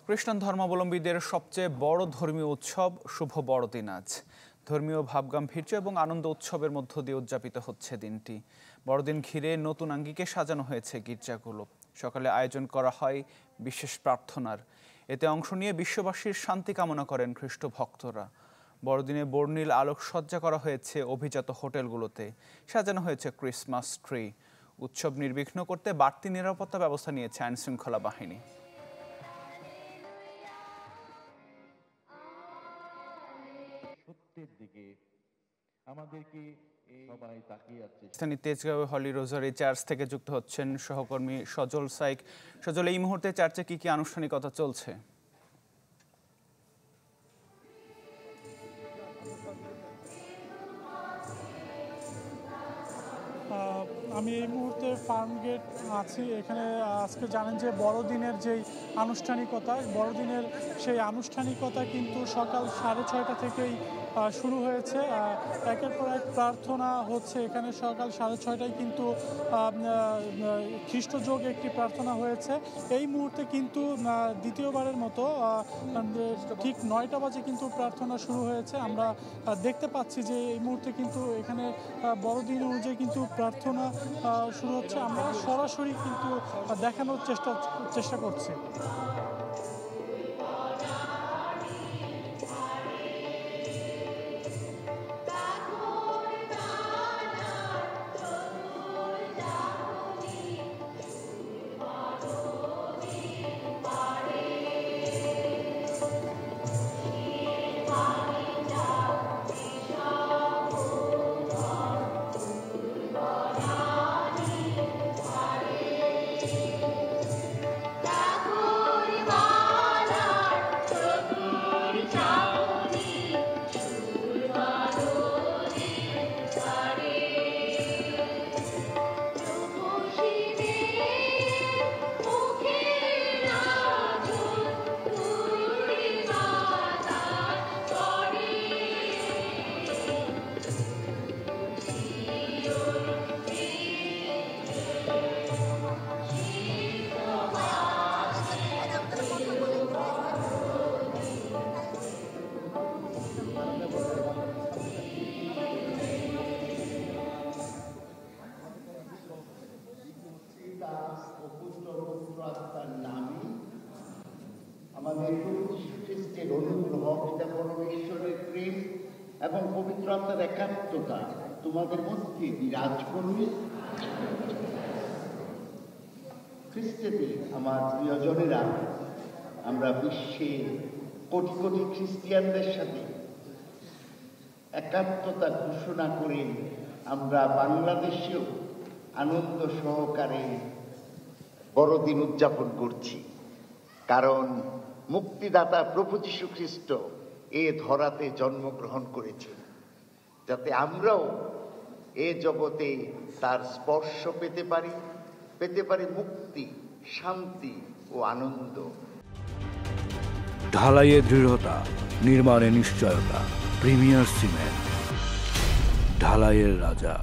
খ্রিস্টান ধর্মাবলম্বীদের সবচেয়ে বড় ধর্মীয় উৎসব শুভ বড়দিন আজ। ধর্মীয় ভাবগাম্ভীর্য এবং আনন্দ উৎসবের মধ্য দিয়ে উদযাপিত হচ্ছে দিনটি। বড়দিন ঘিরে নতুন আঙ্গিকে সাজানো হয়েছে গির্জাগুলো। সকালে আয়োজন করা হয় বিশেষ প্রার্থনার। এতে অংশ নিয়ে বিশ্ববাসীর শান্তি কামনা করেন খ্রিস্ট ভক্তরা। বড়দিনে বর্ণিল আলোকসজ্জা করা হয়েছে অভিজাত হোটেলগুলোতে। সাজানো হয়েছে ক্রিসমাস ট্রি। উৎসব নির্বিঘ্ন করতে বাড়তি নিরাপত্তা ব্যবস্থা নিয়েছে আইনশৃঙ্খলা বাহিনী। তেজগাঁও হলি রোজারি চার্চ থেকে যুক্ত হচ্ছেন সহকর্মী সজল সাইক। সজল, এই মুহূর্তে চার্চে কি আনুষ্ঠানিকতা চলছে? আমি এই মুহূর্তে ফার্মগেট আছি। এখানে আজকে জানেন যে বড়দিনের যেই আনুষ্ঠানিকতা, বড়দিনের সেই আনুষ্ঠানিকতা কিন্তু সকাল 6:30 থেকেই শুরু হয়েছে। একের পর এক প্রার্থনা হচ্ছে। এখানে সকাল 6:30টায় কিন্তু খ্রিস্টযোগ একটি প্রার্থনা হয়েছে। এই মুহূর্তে কিন্তু দ্বিতীয়বারের মতো ঠিক 9টা বাজে কিন্তু প্রার্থনা শুরু হয়েছে। আমরা দেখতে পাচ্ছি যে এই মুহূর্তে কিন্তু এখানে বড়দিন অনুযায়ী কিন্তু প্রার্থনা শুরু হচ্ছে। আমরা সরাসরি কিন্তু দেখানোর চেষ্টা করছি। আমাদের খ্রিস্টের অনুগ্রহ, পিতা পরমেশ্বরের প্রেম এবং পবিত্র আত্মার একাত্মতা তোমাদের মধ্যে বিরাজ করবে। খ্রিস্টেতে আমার প্রিয়জনেরা, আমরা বিশ্বের কোটি কোটি খ্রিস্টিয়ানদের সাথে একাত্মতা ঘোষণা করে আমরা বাংলাদেশেও আনন্দ সহকারে বড়দিন উদযাপন করছি। কারণ মুক্তিদাতা প্রভু যীশু খ্রিস্ট এ ধরাতে জন্মগ্রহণ করেছেন, যাতে আমরাও এ জগতে তার স্পর্শ পেতে পারি মুক্তি, শান্তি ও আনন্দ। ঢালাইয়ে দৃঢ়তা, নির্মাণে নিশ্চয়তা। প্রিমিয়ার সিমেন্ট, ঢালাইয়ের রাজা।